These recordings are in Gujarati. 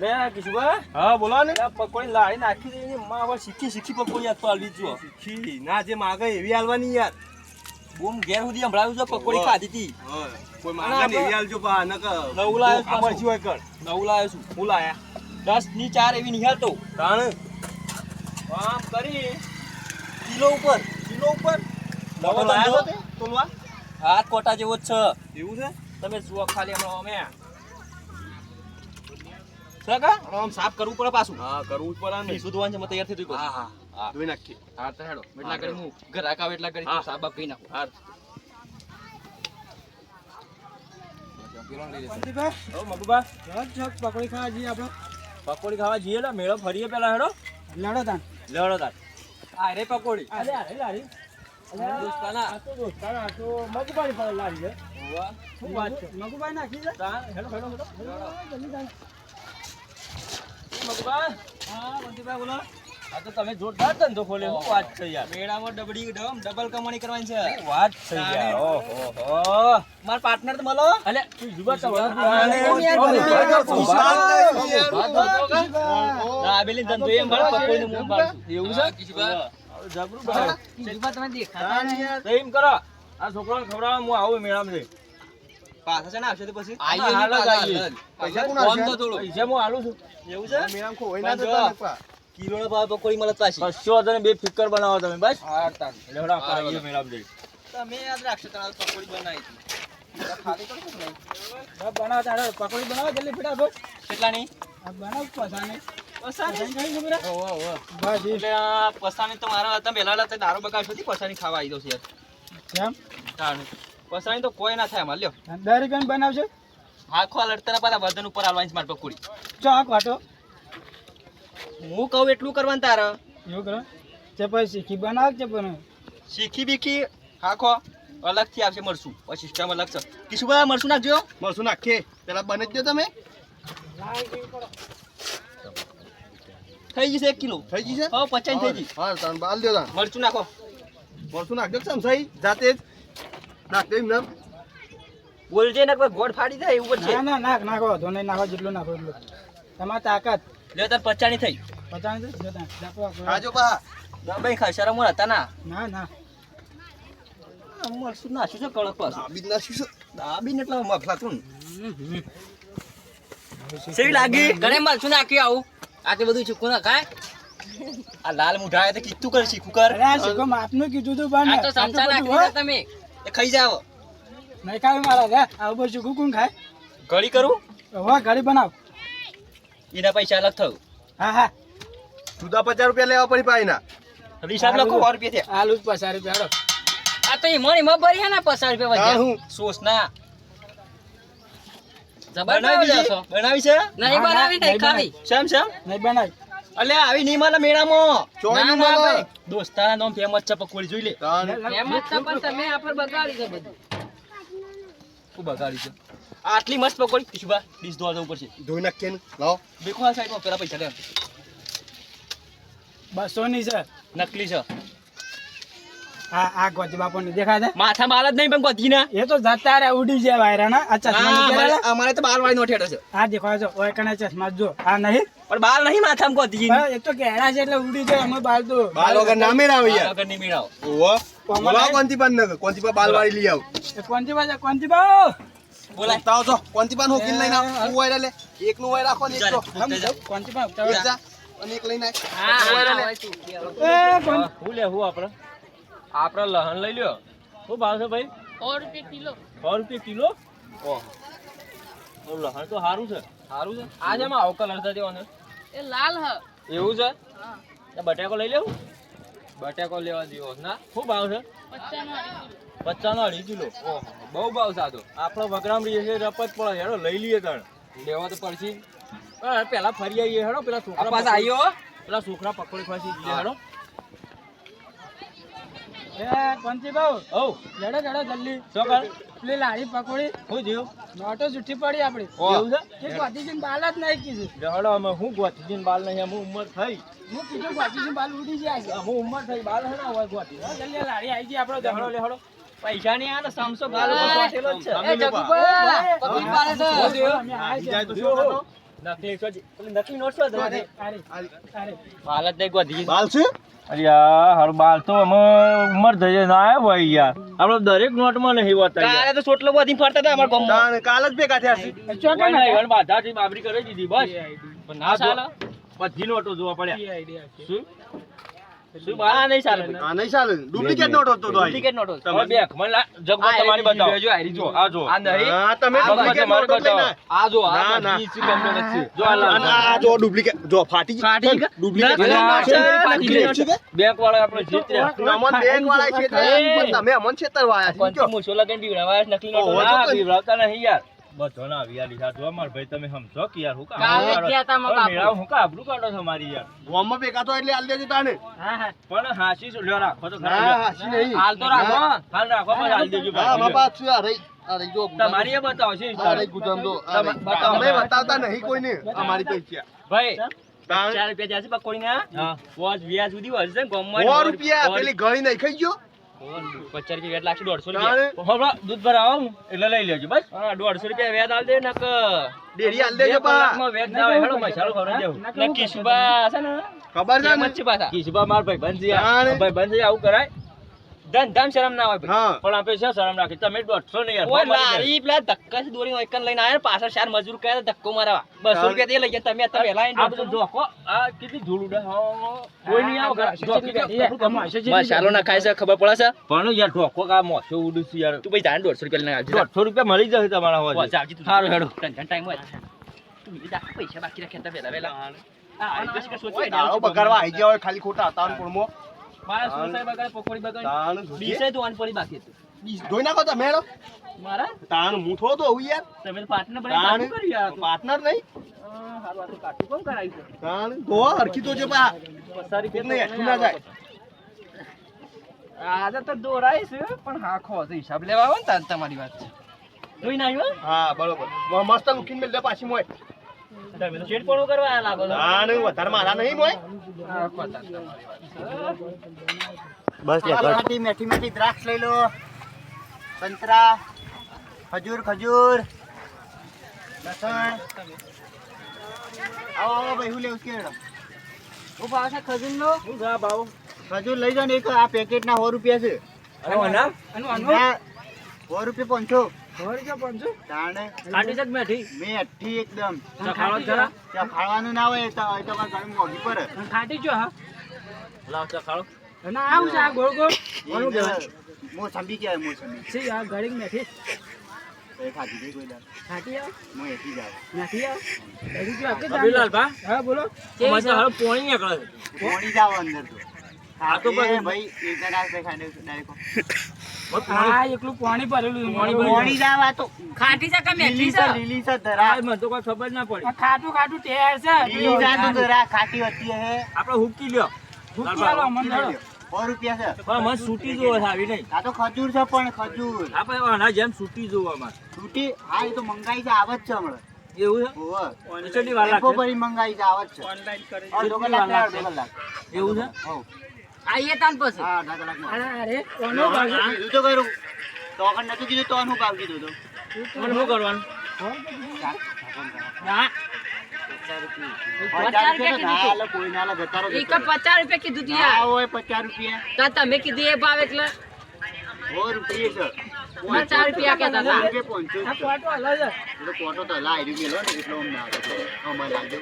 રે કિશુભા હા બોલો ને પકોડી લાડી નાખી દે માં હવે શીખી પકોડી યાદ પાલવી જો શીખી ના જે માગે એવી હાલવાની યાર બૂમ ઘેર સુધી સંભળાવ્યું છે પકોડી ખાધી હતી કોઈ માગે ને એવી હાલજો પા નક નવું લાવ્યો ખબર છે હોય કર નવું લાવ્યો છું હું લાયા 10 ની 4 એવી નિહાળતો તાણ આમ કરી કિલો ઉપર નવો લાયા તો તોલવા હાથ કોટા જેવો જ છે એવું છે તમે જુઓ ખાલી હમણાં અમે સગા આમ સાફ કરવું પડે પાછું હા કરવું જ પડે ને સુધવાનું છે મેં તૈયાર થઈ ગયું હા ધોઈ નાખી હા તો હેડો એટલા કરી હું ઘર આકાવ એટલા કરી સાફ બાફ કરી નાખું હા મગુબા પકોડી ખાવા જઈએ આપણે પકોડી ખાવા જઈએ ને મેળો ફરીએ પેલા હેડો લડો તાન આ રે પકોડી અરે લારી દોસ્તાના આ તો મગુબાની પર લારી છે શું વાત છે મગુબાઈ નાખી છે હેડો જલ્દી તાન મગુબા હા મંતીભાઈ બોલો આ તો તમે જોરદાર ધંધો ખોલ્યો શું વાત છે યાર મેળામાં ડબલ કમાણી કરવાની છે વાત છે યાર ઓહો માર પાર્ટનર તો મળો અલે તું જુબા તો ના બેલી ધંધો એમ ભર પકોડી નું મુંહ એવું છે કિશુબા જબરું બા કિશુબા તમે દેખાતા ને યાર એમ કરો આ છોકરાને ખવડાવવા હું આવું મેળામાં જઈ પાછા છે ને આવશે તો પછી પૈસા કોણ આવશે પૈસા હું આલું છું એવું છે મેળામાં કોઈ ના જતા કિલોનો ભાવ પકોડી મળત પાછી 500 અને બે ફિકર બનાવો તમે બસ હા તાન લેવડા પાઈએ મેળામાં જઈ તમે યાદ રાખશો તમારે પકોડી બનાવી હતી ખાલી કરો કે નહીં બનાવ તારે પકોડી બનાવો જલ્દી ફટાફટ કેટલા ની આ બનાવ પસાને કઈ નંબર ઓ બસ એટલે આ પસાને તો મારા હતા પહેલા હતા દારૂ બગાડ્યો હતી પસાની ખાવા આવી દો છે કેમ તાણ પસાની તો કોઈ ના થાય માર લ્યો 10 રૂપિયા બનાવજો આખો લડતરા પાલા વજન ઉપર આલવાની માર પકોડી ચાક વાટો હું કહું એટલું કરવાનું તારે એવું કરો તે પછી શીખી બનાવ છે પણ શીખી બીખી હાખો અલગથી આવશે મરસું પછી સિસ્ટમ અલગ છે કિશુબા મરસું નાખજો મરસું નાખે પેલા બને જ દો તમે થઈ જશે 1 કિલો થઈ ગઈ છે હા 50 થઈ ગઈ હા તાન બાલ દો તાન મરચું નાખો મરસું નાખજો સમસાઈ જાતે જ નાખ દે એમ બોલજે ને ગોળ ફાડી જાય એવું છે ના નાખ નાખો તો નહીં નાખો જેટલું નાખો એટલું તમારી તાકાત લે તાર 50 ની થઈ 50 ની જો તા નાખો આજો પા દબાઈ ખસરા મોર હતા ના ના મરસું નાખ્યું છે કડક પાછું દાબી નાખ્યું છે દાબીને એટલે મફલા તું સેવી લાગી ઘરે મરચું નાખ્યું આવું આટલું બધું ચૂકું ના ખાય આ લાલ મુઢાય તો કીધું કર શીખું કર અરે આ શીખો માપનું કીધું તું પણ આ તો સમસા નાખી તમે એ ખાઈ જાવ નહીં ખાવ મારા રે આવું બધું શીખું કોણ ખાય ઘડી કરું હવે ઘડી બનાવ એના પૈસા અલગ થયું હા જુદા 50 રૂપિયા લેવા પડી પાઈના હિસાબ લખો 100 રૂપિયા થયા આલુ 50 રૂપિયા હાલો આ તો ઈ મણી માં ભરી હે ને 50 રૂપિયા હા, વધ્યા હું. સોસ ના બનાવી છે નહીં બનાવી નહીં ખાવી શેમ નહીં બનાવી અલે આવી નહીં માલા મેળામાં ચોય ના, નહીં ના, મળે. ભાઈ. દોસ્તાના નામ ફેમસ છે પકોડી જોઈ લે તાન શું બગાડી છે આટલી મસ્ત પકોડી કિશુબા ડીશ ધોવા જવું પડશે ધોઈ નાખીએ ને લાવો દેખો આ સાઈડમાં પેલા પૈસા લે 200 ની છે નકલી છે આ ગોતી બાપુ ને દેખાય છે માથા માલ જ નહીં પણ ગોતી ના એ તો જતા રે ઉડી જાય વાયરા ના આ ચશ્મા નહીં પહેરેલા? અમારે તો બાલ વાળી નોઠેડો છે આ દેખો જો ઓય કણે ચશ્મા જો આ નહીં પણ બાલ નહીં માથામાં ગોતી પણ એક તો કેળા છે એટલે ઉડી જાય અમે બાલ તો બાલ વગર ના મેળાવે યાર વગર નહીં મેળાવો ઓહો બોલાવો કોંતીપાન ને કોંતીપા બાલ વાળી લઈ આવ કોણથી બાવ બોલાય તાવ જો કોંતીપાન હોકીન લઈને આવ તું વાયરા લે એક નું વાય રાખો ને એક તો કોણથી બાવ એક જા અને એક લઈને આવ એ કોણ હું લે હું આપણે લહણ લઈ લ્યો શું ભાવ છે ભાઈ 100 રૂપિયા કિલો ઓહો લહણ તો સારું છે આ જેમાં આવો કલર છે દેવાનો એ લાલ હ એવું છે તો બટાકો લઈ લેવું બટાકો લેવા જેવો ના શું ભાવ છે 55 કિલો ઓહો બહુ ભાવ સાદો આપણો વગરામ રહીએ છે રપત પડે હેડો લઈ લઈએ તણ લેવા તો પડશે પેલા ફરી આવીએ હેડો પેલા છોકરા પાછા આવ્યો પેલા છોકરા પકોડી ખાસી લે હેડો એ કોણથી બાવ ઓ જડો જલ્દી શું કર પેલી લાડી પકોડી હું જીવ નોટો જુઠ્ઠી પડી આપડી એવું છે કે ગોતીજીને બાલ જ નહીં કીધું હેડો અમે હું ગોતીજીને બાલ નહીં હું ઉંમર થઈ હું કીધું ગોતીજીને બાલ ઉડી જાય છે હું ઉંમર થઈ બાલ હે ના હોય ગોતી જલ્દી લાડી આવી ગઈ આપણો હેડો લે હેડો પૈસા નહીં આ તો સામસો ગાલ ઉપર વાટેલો જ છે એ જગુબા પકડી પાડે છે અમે આયા છે. નકલી છો જી. પેલી નકલી નોટ છો તમારે? અરે અરે હાલ જ નહીં ગોધી. બાલ છે અરે યાર હારું બાલ તો અમે ઉંમર થઈ જાય ના આવ્યો ભાઈ યાર આપણે દરેક નોટમાં નહીં હોતા યાર કાલે તો ચોટલો બોધી ફરતા હતા અમારા ગામમાં. તાણ કાલ જ ભેગા થયા છે ચોકે કોઈ ના નહીં, ઘણી બાધાથી બાબરી કરી દીધી બસ પણ ના ચાલે. બધી નોટો જોવા પડ્યા આઈડિયા છે શું શું બા નહીં ચાલે. આ નહીં ચાલે ડુપ્લિકેટ નોટ હતો તો આ. ડુપ્લિકેટ નોટો. હવે બેક મને જગમાં તમારી બતાવો જો આરી જો. આ જો આ નહીં. હા તમે આ ડુપ્લિકેટ મારે નોટ લઈને બતાવો. આ જો ના, આ ના. બધી શું કમ્પ્લેટ છે. જો આ અને લાલ. આ જો ડુપ્લિકેટ જો ફાટી ફાટી ગઈ. ડુપ્લિકેટ ના, ના, છે, ફાટી ડુપ્લિકેટ ગઈ. છે કે? બેંક વાળા આપણે જીત્યા અમન બેંક વાળા છે એ. તમે અમન છેતરવા આયા છો કોણથી મૂછો લગાઈને બીવડાવાય છે નકલી નોટો. ઓહો. ના બીવડાવતા નહીં યાર બધો ના વિયાલી સાથે અમાર ભાઈ તમે સમજો કે યાર હું કામ કાલે જ ગયા તા માં બાપુ. મેળાવ હું કા આબરૂ કાઢો છો મારી યાર ગોમમાં ભેગા તો એટલે આલ દેજો તાને હા હા પણ હાસી શું લ્યો રાખો તો હા ખરા હાસી નહીં હાલ તો રાખો. હાલ રાખો પણ હાલ દેજો હા અમારા ભાઈ પાસ છે આ રહી જો તમારી એ બતાવો છે આ રહી ગુજામ દો આ રહી. બતાવો. તમે બતાવતા નહીં કોઈને અમારી પૈસા ભાઈ તાણ 4 રૂપિયા જ્યાં છે પકોડી ના હા પોચ વ્યાજ સુધી વધશે ને ગામમાં. 100 રૂપિયા પેલી ગળી નહીં ખાઈ ગયો 50 રૂપિયા વ્યાજ લાગશે 150 તાણે રૂપિયા. હવે દૂધ ભરાવો એટલે લઈ લેજો બસ હા 150 રૂપિયા વ્યાજ આલ દે નક. ડેરી આલ દેજો પા કલાકમાં વેચ ના આવે હેડો મસાલો ખવડાવી દેવું નક્કી શુભા છે ને ખબર છે કેમ ને જ છે પાછા. કિશબા માર ભાઈ બંધ તાણે. ભાઈ બંધ આવું કરાય ધન ધન શરમ ના હોય ભાઈ. હા પણ આપણે શું શરમ રાખી તમે 150 ને યાર ઓય ભાવ મારી લારી પેલા ધક્કાથી દોરી એકન લઈને આયા ને પાછળ ચાર મજૂર કયા ધક્કો મારવા 200 રૂપિયા દે લઈ ગયા તમે તમે વેલા આ બધું જોકો આ કેટલી ધૂળ ઉડે કોઈ નહીં આવો ઘરે. મસાલો ના ખાય છે ખબર પડે છે. પણ યાર ઢોકો કા મોસો ઉડું છું યાર તું ભાઈ જાણ 150 રૂપિયા લઈને આવજો. 150 રૂપિયા મળી જશે તમારા ઓ, હોજે. જાવજી તું. સારું હેડો ધન ટાઈમ હોય. તું બીજી દાખલ પૈસા બાકી રાખ્યા તા વેલા વેલા. ઓય દાળો બગાડવા આઈ ગયા હોય ખાલી ખોટા હતા પૂળમાં મારા સોસાઈ બગાડે પકોડી બગાડે તાણ જોઈએ. બીસે તો આન પડી બાકી હતું. ધોઈ નાખો તમે હેડો મારા તાણ હું થોડો તો હોઉં યાર તમે તો પાર્ટનર બની તાણ કાઢું કર્યું યાર તું. પાર્ટનર નહીં હારું આ તો કાઢું કોણ કરાવ્યું છે? તાણ ધોવા હરખી તો છે પા સારી એટલે હેઠું ના જાય આજે તો દોરાય છે પણ હાખો હતો હિસાબ લેવા આવે ને તાર તમારી વાત છે. જોઈ ના આવ્યો? હા બરોબર મસ્ત લુકીને મેલ દે પાછી મોય તમે તો ચેટપણું કરવા આયા લાગો છો. તાણ વધારે મારા નહીં મોય હાખો તાર તમારી વાત છે. બસ મેઠી મેઠી મેઠી દ્રાક્ષ લઈ લો સંતરા ખજૂર ખજૂર લસણ આવો આવો ભાઈ હું લેવું કેળો હું ભાવ છે ખજૂર નો શું છે આ ભાવ ખજૂર લઈ જાઓ ને એક આ પેકેટ ના 100 રૂપિયા છે અરે વના ના 100 રૂપિયા 500 500 તાણે કાઢી છે કે મેઠી મેઠી એકદમ ચખાડો જરા ત્યાં ખાવાનું ના હોય તો ઘણી મોંઘી પડે ખાટી જો હા લાવ ચખાડો અને આવું છે આ ગોળ ગોળ કોનું કહેવાય મોસંબી કહેવાય મોસંબી છે આ ગળીક મેઠી એ ખાધી નહીં કોઈ દાડો. ખાટી આવ હું એથી જ આવું. નાખી આવ હજુ જો આપણે અભિલાલ ભા હા બોલો મસ્ત હાલ પોણી નીકળે છે પોણી જ આવો અંદર તો આ તો ખાટી પછી- ભાઈ એક જ હાથ દેખાય ડાયરેક્ટ હા એકલું પાણી ભરેલું છે. પાણી ભરેલું. પોણી જ આવા તો ખાટી છે કે લીલી છે લીલી છે ધરા મને તો કોઈ ખબર ના પડી આ ખાટું ખાટું ટેર છે લીલી છે તો ધરા ખાટી હોતી હે આપણે હુકી લ્યો ભૂકી આલો અમને ધરો. 100 રૂપિયા છે પણ મને સૂટી જોવે છે આવી નહીં આ તો ખજૂર છે પણ ખજૂર આપણે આના જેમ સૂટી જોવા માં છૂટી હા એ તો મંગાઈ છે આવત છે હમણાં એવું છે ઓહો કેટલી વાર ટેમ્પો લાગશે ભરી મંગાઈ છે આવત છે ઓનલાઈન કરી અડધો કલાક ને અડધો કલાક એવું છે હોવ. આઈએ તાન પછી હા અડધા કલાકમાં અરે કોનો ભાગ છે? કીધું તો કરું તો આગળ નતું કીધું તો અનું ભાવ કીધું તો મને શું કરવાનું ના 50 રૂપિયા ના હાલે કોઈ ના હાલે જતા રહો, જતા રહો. 50 રૂપિયા કીધું તું ના યાર. હોય 50 રૂપિયા તો તમે કીધું એ ભાવ એટલે 100 રૂપિયા છે 50 રૂપિયા કહેતા હતા. રૂપિયા 500 આ પોટો હલો છે એટલે કોટો તો હલા આયરી ગયેલો ને એટલે અમને આવે છે અમારે લાગજો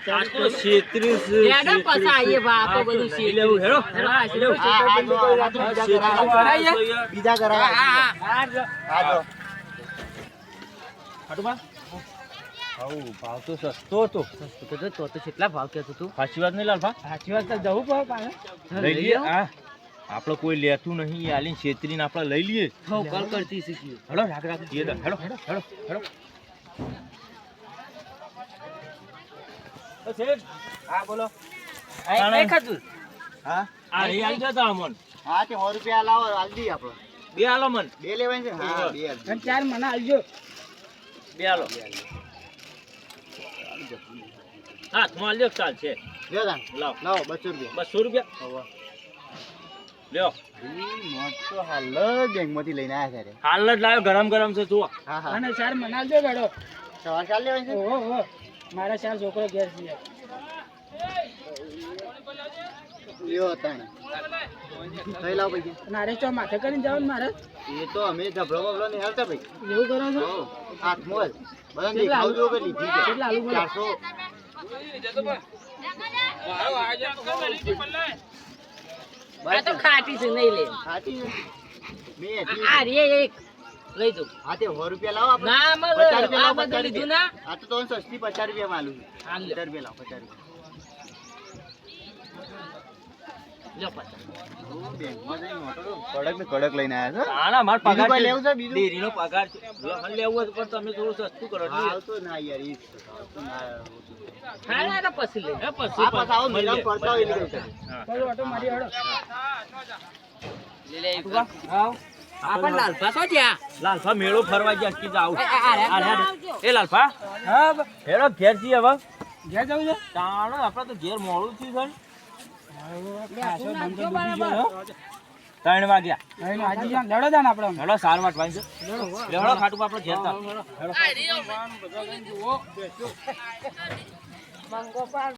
આ તો 36 લેડો પછી આઈએ ભાવ તો બધું છે. લેવું હેડો હા લેવું. હા આ જો, આ તો બીજા કરાવે હા જો. આ જો આવું ભાવ તો સસ્તો હતો તો કેટલા ભાવ કહેતો તું? સાચી વાત નહીં લાલભા સાચી વાત તો જવું પડે પાછું. લઈ લઈએ હા આપણે કોઈ લેતું નહીં આલીને છેતરીને આપણે લઈ લઈએ હઉ કોલ કરતી શીખી. હેડો રાખ રાખ જીએ હેડો હેડો હેડો હેડો તો શેઠ હા બોલો આઈ ખાતું. હા આ રહી આવી જતા અમન હા તે 100 રૂપિયા લાવો હાલ દી આપણે બે આલો મન બે લેવાય છે ને? હા બે હાલ દી. અને ચાર મને આવજો બે આલો હાથમાં આલ્યો ચાલશે લ્યો તાન. લાવ લાવો 200 રૂપિયા 200 રૂપિયા હોવે. લ્યો ઈ નોટ તો હાલ જ બેંકમાંથી લઈને આયા છે રે. હાલ જ લાવ્યો ગરમ ગરમ છે જુઓ હા હા અને ચાર મને આવજો બેડો સવાર ચાલ લેવાય છે ઓહો ઓહો મારા 4 છોકરો ઘેર છે લ્યો તાણે થઈ લાવ પૈસા મારે તો માથે કરીને જવાનું મારે એ તો અમે ઝબરો બબરો નહીં હાલતા ભાઈ એવું કરો છો હો હાથમાં બધા દેખાવ જો કે લીધી છે કેટલા આલુ બોલો 400 આ તો ખાટી છે નહીં લે ખાતી નથી. મેં આ રે એક લઈ દઉં હા તે 100 રૂપિયા લાવો આપણે ના 50 મળે રૂપિયા આ લાવો, બધું 50 લીધું ના આ તો સસ્તી 50 રૂપિયા માલું હાલ 50 રૂપિયા લાવો 50 રૂપિયા લ્યો પાછા બેંકમાં જઈને નોટો કડક ને કડક લઈને આવ્યા છો આના માર બીજું પગાર કોઈ છે. લેવું છે બીજું ડેરીનો પગાર છે લહણ લેવું હોય તો પણ તમે થોડું સસ્તું કરો હા, આવતો ના યાર ઈ જ તો, આવતો ના હા ના તો પછી લે હે, પછી આ પાછા આવો મેળામાં પડતા હોય એટલે કહું છું. ચલો ઓટો મારી હડો લે લે આપણ લાલપા તો ત્યાં લાલફા મેળો ફરવા ગયા કે જાવ આ એ લાલફા હા હેડો ઘેર છીએ હવે ઘેર જવું છે તાણો આપણે તો ઘેર મોડું થયું છે ખાસો બંધ તો ડૂબી ગયો હો. 3 વાગ્યા હવે હાજી જાન લડો જાન આપણે હેડો 4 વાટવાની છે લેવડો ખાટું આપણે ઘેર ચાલ મંગો પાડ